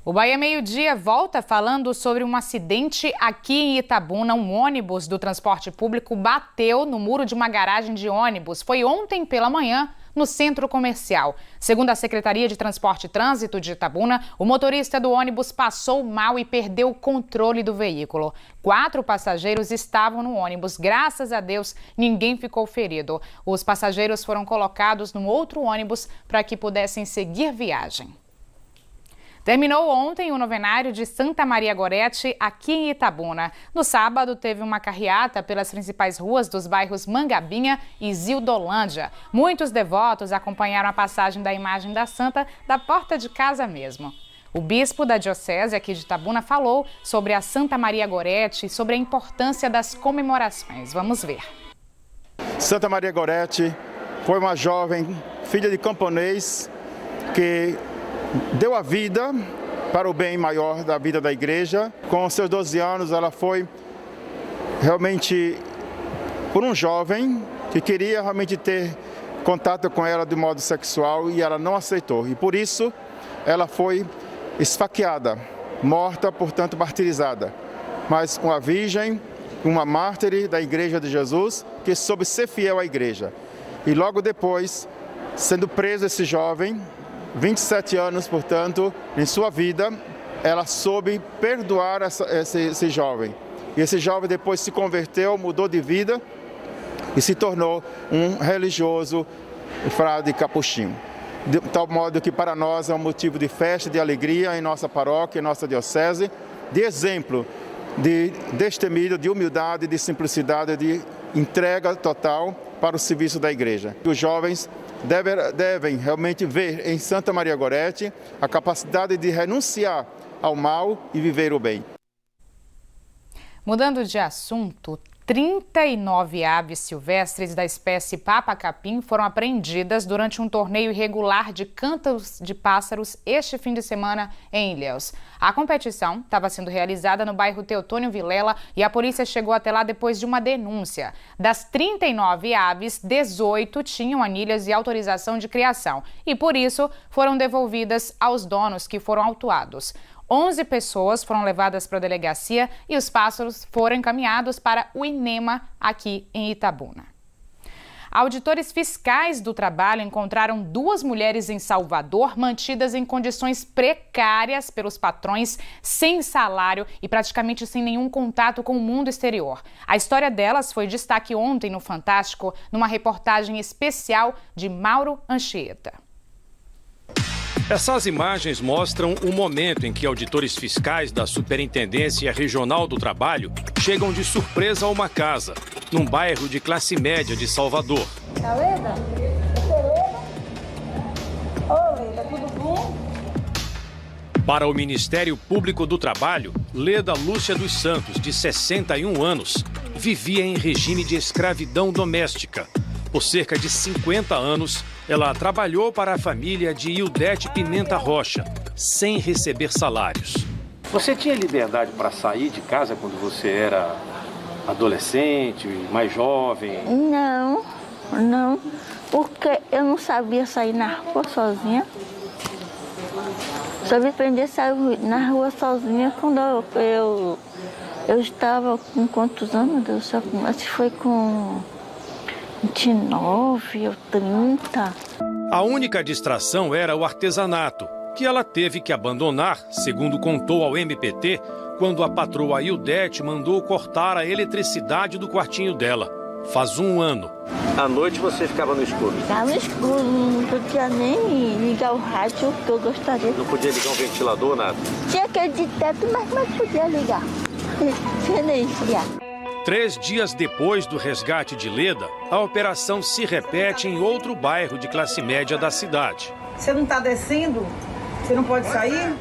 O Bahia Meio Dia volta falando sobre um acidente aqui em Itabuna. Um ônibus do transporte público bateu no muro de uma garagem de ônibus. Foi ontem pela manhã, no centro comercial. Segundo a Secretaria de Transporte e Trânsito de Itabuna, o motorista do ônibus passou mal e perdeu o controle do veículo. 4 passageiros estavam no ônibus. Graças a Deus, ninguém ficou ferido. Os passageiros foram colocados num outro ônibus para que pudessem seguir viagem. Terminou ontem o novenário de Santa Maria Gorete aqui em Itabuna. No sábado, teve uma carreata pelas principais ruas dos bairros Mangabinha e Zildolândia. Muitos devotos acompanharam a passagem da imagem da santa da porta de casa mesmo. O bispo da diocese aqui de Itabuna falou sobre a Santa Maria Gorete e sobre a importância das comemorações. Vamos ver. Santa Maria Gorete foi uma jovem filha de camponês que deu a vida para o bem maior da vida da igreja. Com seus 12 anos, ela foi realmente por um jovem que queria realmente ter contato com ela de modo sexual e ela não aceitou. E por isso, ela foi esfaqueada, morta, portanto martirizada. Mas uma virgem, uma mártir da Igreja de Jesus, que soube ser fiel à Igreja. E logo depois, sendo preso esse jovem, 27 anos, portanto, em sua vida, ela soube perdoar esse jovem. E esse jovem depois se converteu, mudou de vida e se tornou um religioso frade capuchinho. De tal modo que para nós é um motivo de festa, de alegria em nossa paróquia, em nossa diocese, de exemplo, de destemida, de humildade, de simplicidade, de entrega total para o serviço da Igreja. Os jovens devem realmente ver em Santa Maria Gorete a capacidade de renunciar ao mal e viver o bem. Mudando de assunto, 39 aves silvestres da espécie papa-capim foram apreendidas durante um torneio irregular de cantos de pássaros este fim de semana em Ilhéus. A competição estava sendo realizada no bairro Teotônio Vilela e a polícia chegou até lá depois de uma denúncia. Das 39 aves, 18 tinham anilhas e autorização de criação e, por isso, foram devolvidas aos donos que foram autuados. 11 pessoas foram levadas para a delegacia e os pássaros foram encaminhados para o INEMA aqui em Itabuna. Auditores fiscais do trabalho encontraram 2 mulheres em Salvador mantidas em condições precárias pelos patrões, sem salário e praticamente sem nenhum contato com o mundo exterior. A história delas foi destaque ontem no Fantástico, numa reportagem especial de Mauro Anchieta. Essas imagens mostram o momento em que auditores fiscais da Superintendência Regional do Trabalho chegam de surpresa a uma casa, num bairro de classe média de Salvador. Tá Leda? Ô, Leda, tudo bom? Para o Ministério Público do Trabalho, Leda Lúcia dos Santos, de 61 anos, vivia em regime de escravidão doméstica. Por cerca de 50 anos, ela trabalhou para a família de Ildete Pimenta Rocha, sem receber salários. Você tinha liberdade para sair de casa quando você era adolescente, mais jovem? Não, porque eu não sabia sair na rua sozinha. Só me aprender a sair na rua sozinha quando eu estava com quantos anos, meu Deus do céu? Acho que foi com 29 ou 30. A única distração era o artesanato, que ela teve que abandonar, segundo contou ao MPT, quando a patroa Ildete mandou cortar a eletricidade do quartinho dela. Faz 1 ano. À noite você ficava no escuro? Ficava no escuro, não podia nem ligar o rádio que eu gostaria. Não podia ligar um ventilador, nada? Tinha aquele de teto, mas podia ligar. Tinha nem ligar. 3 dias depois do resgate de Leda, a operação se repete em outro bairro de classe média da cidade. Você não está descendo? Você não pode sair?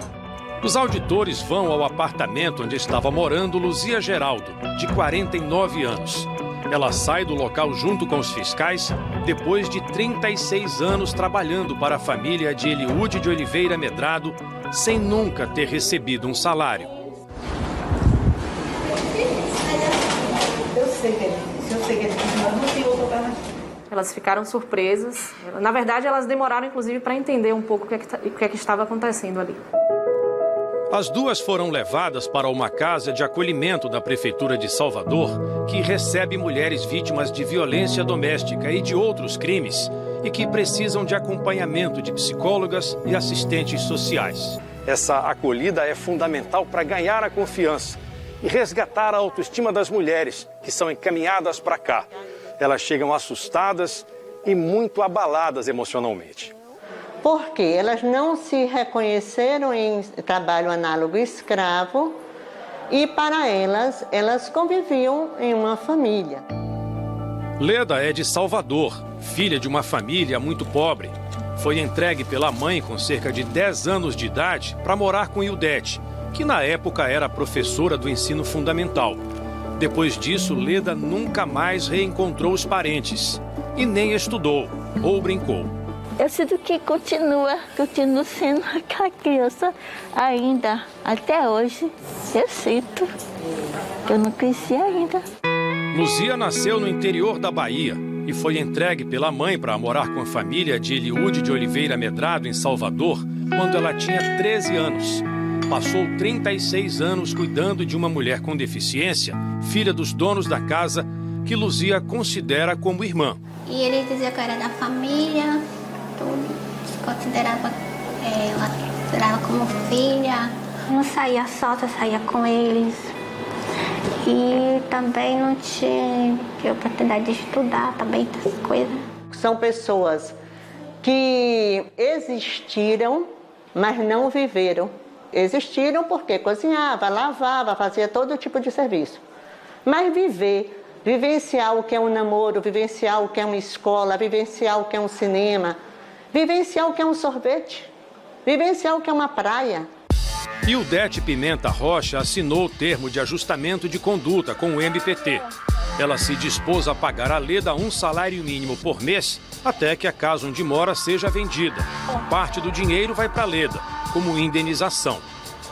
Os auditores vão ao apartamento onde estava morando Luzia Geraldo, de 49 anos. Ela sai do local junto com os fiscais depois de 36 anos trabalhando para a família de Eliúde de Oliveira Medrado, sem nunca ter recebido um salário. Eu sei que é difícil, mas não tem outra alternativa. Elas ficaram surpresas. Na verdade, elas demoraram, inclusive, para entender um pouco o que é que estava acontecendo ali. As 2 foram levadas para uma casa de acolhimento da Prefeitura de Salvador, que recebe mulheres vítimas de violência doméstica e de outros crimes e que precisam de acompanhamento de psicólogas e assistentes sociais. Essa acolhida é fundamental para ganhar a confiança e resgatar a autoestima das mulheres que são encaminhadas para cá. Elas chegam assustadas e muito abaladas emocionalmente. Porque elas não se reconheceram em trabalho análogo escravo e, para elas conviviam em uma família. Leda é de Salvador, filha de uma família muito pobre. Foi entregue pela mãe com cerca de 10 anos de idade para morar com Ildete, que na época era professora do ensino fundamental. Depois disso, Leda nunca mais reencontrou os parentes e nem estudou ou brincou. Eu sinto que continuo sendo aquela criança ainda, até hoje. Eu sinto que eu não cresci ainda. Luzia nasceu no interior da Bahia e foi entregue pela mãe para morar com a família de Eliúde de Oliveira Medrado, em Salvador, quando ela tinha 13 anos. Passou 36 anos cuidando de uma mulher com deficiência, filha dos donos da casa, que Luzia considera como irmã. E ele dizia que era da família, tudo. Considerava ela como filha. Não saía solta, saía com eles. E também não tinha oportunidade de estudar, também essas coisas. São pessoas que existiram, mas não viveram. Existiram porque cozinhava, lavava, fazia todo tipo de serviço. Mas vivenciar o que é um namoro, vivenciar o que é uma escola, vivenciar o que é um cinema, vivenciar o que é um sorvete, vivenciar o que é uma praia. Ildete Pimenta Rocha assinou o termo de ajustamento de conduta com o MPT. Ela se dispôs a pagar a Leda um salário mínimo por mês até que a casa onde mora seja vendida. Parte do dinheiro vai para a Leda, como indenização.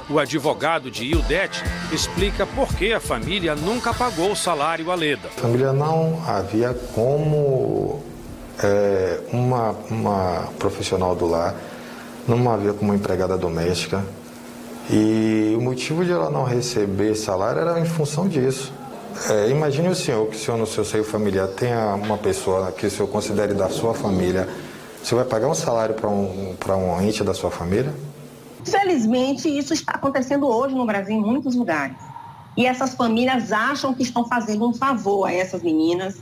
O advogado de Ildete explica por que a família nunca pagou o salário à Leda. A família não havia como uma profissional do lar, não havia como empregada doméstica. E o motivo de ela não receber salário era em função disso. Imagine o senhor que o senhor no seu seio familiar tenha uma pessoa que o senhor considere da sua família. Você vai pagar um salário para um ente da sua família? Felizmente, isso está acontecendo hoje no Brasil em muitos lugares. E essas famílias acham que estão fazendo um favor a essas meninas.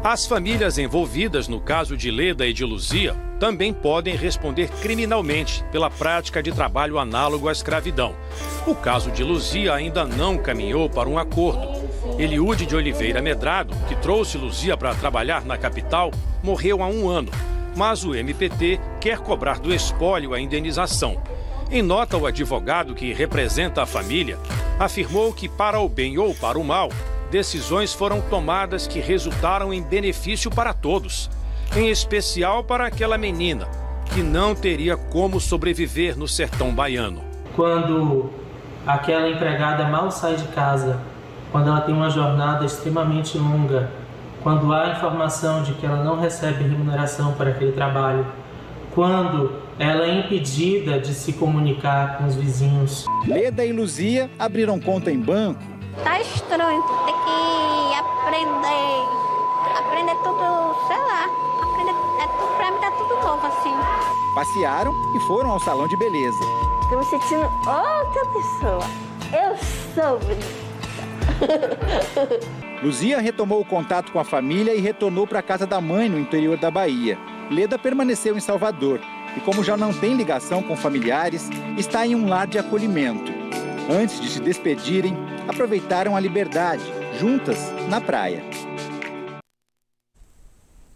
As famílias envolvidas no caso de Leda e de Luzia também podem responder criminalmente pela prática de trabalho análogo à escravidão. O caso de Luzia ainda não caminhou para um acordo. Eliude de Oliveira Medrado, que trouxe Luzia para trabalhar na capital, morreu há 1 ano. Mas o MPT quer cobrar do espólio a indenização. Em nota, o advogado que representa a família afirmou que, para o bem ou para o mal, decisões foram tomadas que resultaram em benefício para todos, em especial para aquela menina, que não teria como sobreviver no sertão baiano. Quando aquela empregada mal sai de casa, quando ela tem uma jornada extremamente longa, quando há informação de que ela não recebe remuneração por aquele trabalho, quando ela é impedida de se comunicar com os vizinhos. Leda e Luzia abriram conta em banco. Tá estranho, tem que aprender. Aprender tudo, sei lá. Pra mim tá tudo novo assim. Passearam e foram ao salão de beleza. Tô me sentindo outra pessoa. Eu sou bonita. Luzia retomou o contato com a família e retornou para a casa da mãe no interior da Bahia. Leda permaneceu em Salvador e, como já não tem ligação com familiares, está em um lar de acolhimento. Antes de se despedirem, aproveitaram a liberdade, juntas, na praia.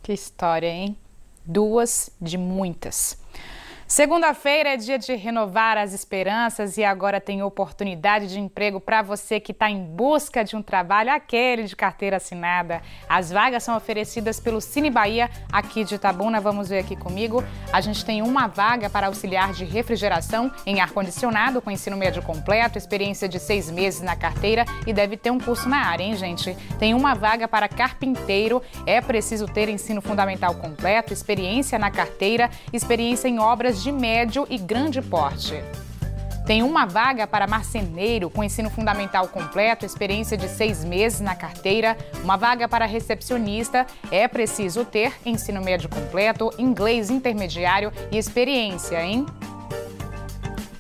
Que história, hein? 2 de muitas. Segunda-feira é dia de renovar as esperanças e agora tem oportunidade de emprego para você que está em busca de um trabalho, aquele de carteira assinada. As vagas são oferecidas pelo Cine Bahia aqui de Itabuna. Vamos ver aqui comigo. A gente tem uma vaga para auxiliar de refrigeração em ar-condicionado com ensino médio completo, experiência de 6 meses na carteira e deve ter um curso na área, hein, gente? Tem uma vaga para carpinteiro, é preciso ter ensino fundamental completo, experiência na carteira, experiência em obras de médio e grande porte. Tem uma vaga para marceneiro com ensino fundamental completo, experiência de 6 meses na carteira. Uma vaga para recepcionista, é preciso ter ensino médio completo, inglês intermediário e experiência, hein?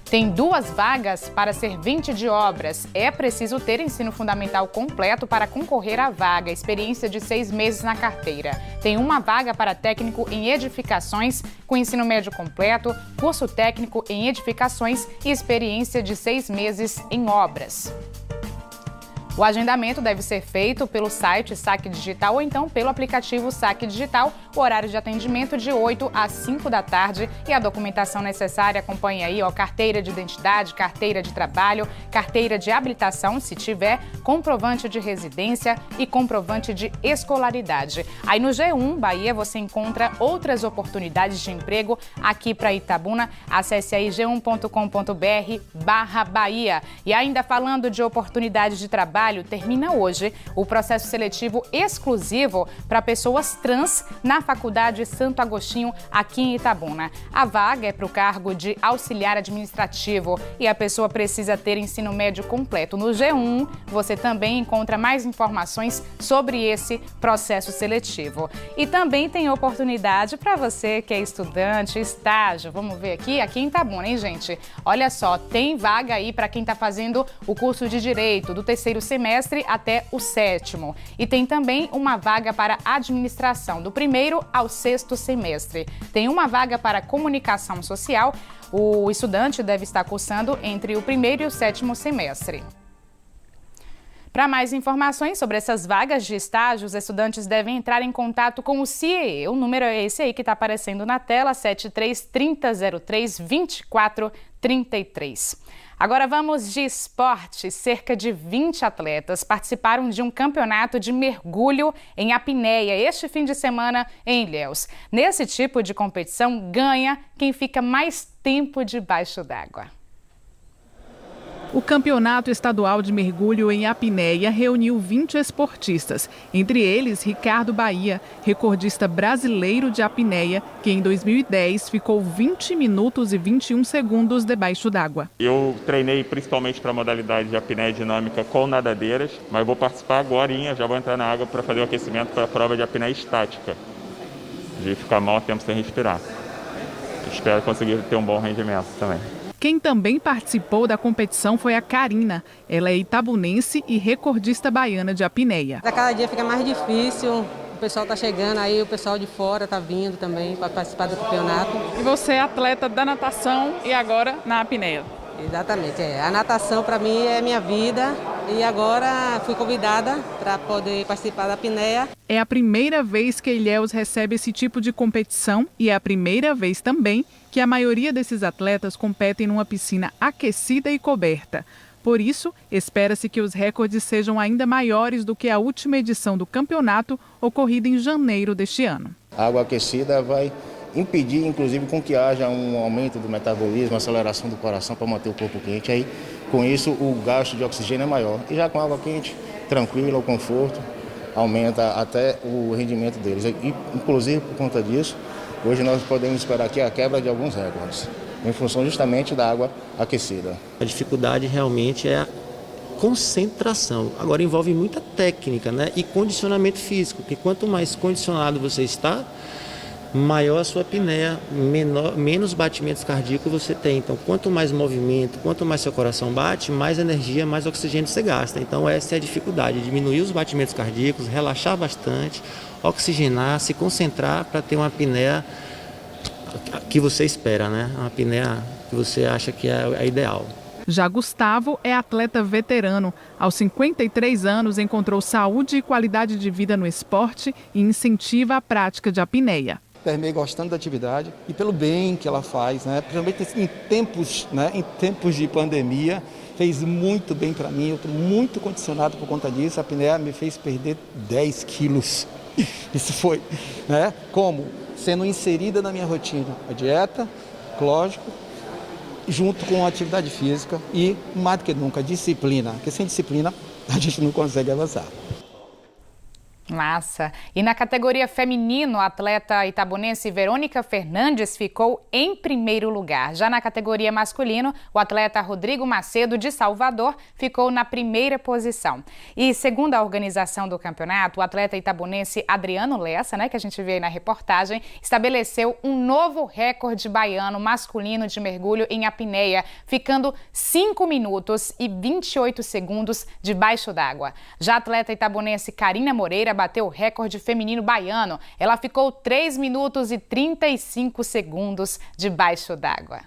Tem 2 vagas para servente de obras. É preciso ter ensino fundamental completo para concorrer à vaga, experiência de 6 meses na carteira. Tem uma vaga para técnico em edificações com ensino médio completo, curso técnico em edificações e experiência de 6 meses em obras. O agendamento deve ser feito pelo site Saque Digital ou então pelo aplicativo Saque Digital. O horário de atendimento de 8 às 5 da tarde e a documentação necessária acompanhe aí, carteira de identidade, carteira de trabalho, carteira de habilitação, se tiver, comprovante de residência e comprovante de escolaridade. Aí no G1 Bahia você encontra outras oportunidades de emprego aqui para Itabuna. Acesse aí g1.com.br/Bahia. E ainda falando de oportunidades de trabalho, Trabalho termina hoje o processo seletivo exclusivo para pessoas trans na Faculdade Santo Agostinho, aqui em Itabuna. A vaga é para o cargo de auxiliar administrativo e a pessoa precisa ter ensino médio completo. No G1, você também encontra mais informações sobre esse processo seletivo. E também tem oportunidade para você que é estudante, estágio. Vamos ver aqui em Itabuna, hein, gente? Olha só, tem vaga aí para quem está fazendo o curso de Direito, do 3º semestre até o 7º. E tem também uma vaga para administração, do 1º ao 6º semestre. Tem uma vaga para comunicação social. O estudante deve estar cursando entre o 1º e o 7º semestre. Para mais informações sobre essas vagas de estágio, os estudantes devem entrar em contato com o CIEE. O número é esse aí que está aparecendo na tela, 73-3003-2433. Agora vamos de esporte. Cerca de 20 atletas participaram de um campeonato de mergulho em apneia este fim de semana em Ilhéus. Nesse tipo de competição, ganha quem fica mais tempo debaixo d'água. O Campeonato Estadual de Mergulho em Apneia reuniu 20 esportistas, entre eles Ricardo Bahia, recordista brasileiro de apneia, que em 2010 ficou 20 minutos e 21 segundos debaixo d'água. Eu treinei principalmente para a modalidade de apneia dinâmica com nadadeiras, mas vou participar agorinha, já vou entrar na água para fazer o aquecimento para a prova de apneia estática, de ficar mau tempo sem respirar. Espero conseguir ter um bom rendimento também. Quem também participou da competição foi a Karina. Ela é itabunense e recordista baiana de apneia. A cada dia fica mais difícil, o pessoal está chegando aí, o pessoal de fora está vindo também para participar do campeonato. E você é atleta da natação e agora na apneia? Exatamente, a natação para mim é minha vida e agora fui convidada para poder participar da apneia. É a primeira vez que Ilhéus recebe esse tipo de competição e é a primeira vez também que a maioria desses atletas competem numa piscina aquecida e coberta. Por isso, espera-se que os recordes sejam ainda maiores do que a última edição do campeonato, ocorrida em janeiro deste ano. A água aquecida vai impedir, inclusive, com que haja um aumento do metabolismo, aceleração do coração para manter o corpo quente. Aí, com isso, o gasto de oxigênio é maior. E já com água quente, tranquila, o conforto, aumenta até o rendimento deles. E, inclusive, por conta disso, hoje nós podemos esperar aqui a quebra de alguns recordes, em função justamente da água aquecida. A dificuldade realmente é a concentração. Agora envolve muita técnica, né? E condicionamento físico, porque quanto mais condicionado você está, maior a sua apneia, menos batimentos cardíacos você tem. Então, quanto mais movimento, quanto mais seu coração bate, mais energia, mais oxigênio você gasta. Então, essa é a dificuldade, diminuir os batimentos cardíacos, relaxar bastante, oxigenar, se concentrar para ter uma apneia que você espera, né? Uma apneia que você acha que é a ideal. Já Gustavo é atleta veterano. Aos 53 anos, encontrou saúde e qualidade de vida no esporte e incentiva a prática de apneia. Terminei gostando da atividade e pelo bem que ela faz, né? Principalmente em tempos de pandemia, fez muito bem para mim. Eu estou muito condicionado por conta disso. A apneia me fez perder 10 quilos. Isso foi, né? Como? Sendo inserida na minha rotina a dieta, lógico, junto com a atividade física e, mais do que nunca, disciplina. Porque sem disciplina a gente não consegue avançar. Massa! E na categoria feminino, a atleta itabunense Verônica Fernandes ficou em primeiro lugar. Já na categoria masculino, o atleta Rodrigo Macedo, de Salvador, ficou na primeira posição. E segundo a organização do campeonato, o atleta itabunense Adriano Lessa, que a gente vê aí na reportagem, estabeleceu um novo recorde baiano masculino de mergulho em apneia, ficando 5 minutos e 28 segundos debaixo d'água. Já a atleta itabunense Karina Moreira bateu o recorde feminino baiano. Ela ficou 3 minutos e 35 segundos debaixo d'água.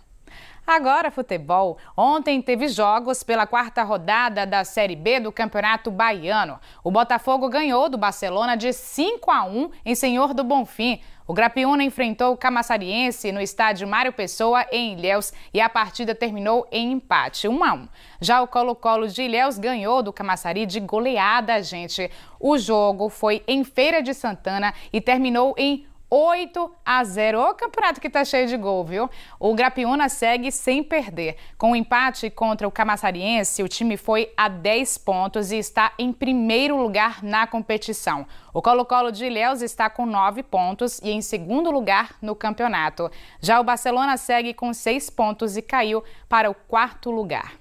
Agora, futebol. Ontem teve jogos pela 4ª rodada da Série B do Campeonato Baiano. O Botafogo ganhou do Barcelona de 5-1 em Senhor do Bonfim. O Grapiúna enfrentou o Camaçariense no estádio Mário Pessoa, em Ilhéus, e a partida terminou em empate, 1-1. Já o Colo-Colo de Ilhéus ganhou do Camaçari de goleada, gente. O jogo foi em Feira de Santana e terminou em 8-0. Ô, campeonato que tá cheio de gol, viu? O Grapiúna segue sem perder. Com o empate contra o Camaçariense, o time foi a 10 pontos e está em primeiro lugar na competição. O Colo-Colo de Ilhéus está com 9 pontos e em segundo lugar no campeonato. Já o Barcelona segue com 6 pontos e caiu para o 4º lugar.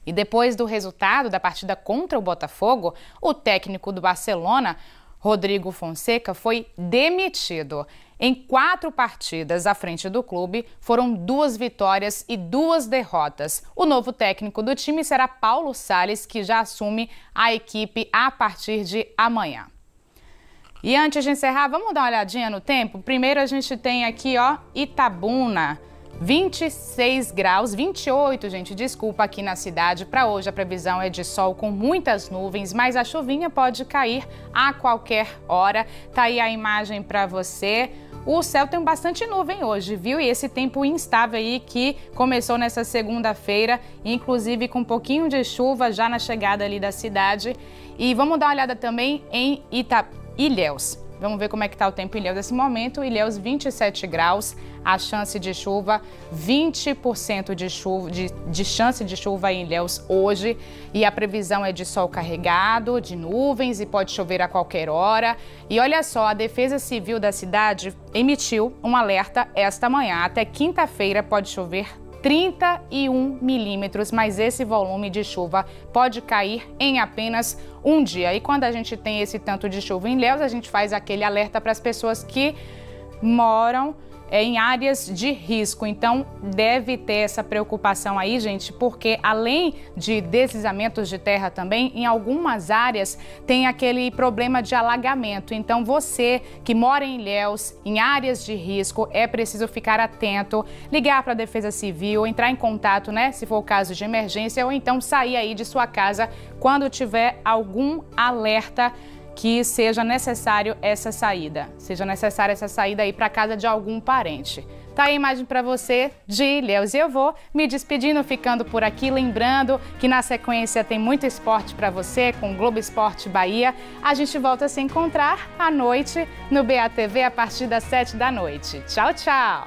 E depois do resultado da partida contra o Botafogo, o técnico do Barcelona, Rodrigo Fonseca, foi demitido. Em 4 partidas à frente do clube, foram 2 vitórias e 2 derrotas. O novo técnico do time será Paulo Salles, que já assume a equipe a partir de amanhã. E antes de encerrar, vamos dar uma olhadinha no tempo? Primeiro a gente tem aqui, ó, Itabuna. 26 graus, 28, gente, desculpa, aqui na cidade. Para hoje a previsão é de sol com muitas nuvens, mas a chuvinha pode cair a qualquer hora. Tá aí a imagem para você. O céu tem bastante nuvem hoje, viu? E esse tempo instável aí que começou nessa segunda-feira, inclusive com um pouquinho de chuva já na chegada ali da cidade. E vamos dar uma olhada também em Ilhéus. Vamos ver como é que está o tempo em Ilhéus nesse momento. Ilhéus, 27 graus, a chance de chuva, 20% de chance de chuva em Ilhéus hoje. E a previsão é de sol carregado, de nuvens e pode chover a qualquer hora. E olha só, a Defesa Civil da cidade emitiu um alerta esta manhã. Até quinta-feira pode chover 31 milímetros, mas esse volume de chuva pode cair em apenas um dia. E quando a gente tem esse tanto de chuva em Ilhéus, a gente faz aquele alerta para as pessoas que moram em áreas de risco. Então, deve ter essa preocupação aí, gente, porque além de deslizamentos de terra também, em algumas áreas tem aquele problema de alagamento. Então, você que mora em Ilhéus, em áreas de risco, é preciso ficar atento, ligar para a Defesa Civil, entrar em contato, né, se for o caso de emergência, ou então sair aí de sua casa quando tiver algum alerta que seja necessário essa saída. Seja necessária essa saída aí para casa de algum parente. Tá aí a imagem para você de Ilhéus. E eu vou me despedindo, ficando por aqui, lembrando que na sequência tem muito esporte para você com o Globo Esporte Bahia. A gente volta a se encontrar à noite no BATV a partir das 7 da noite. Tchau, tchau!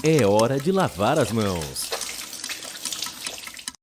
É hora de lavar as mãos.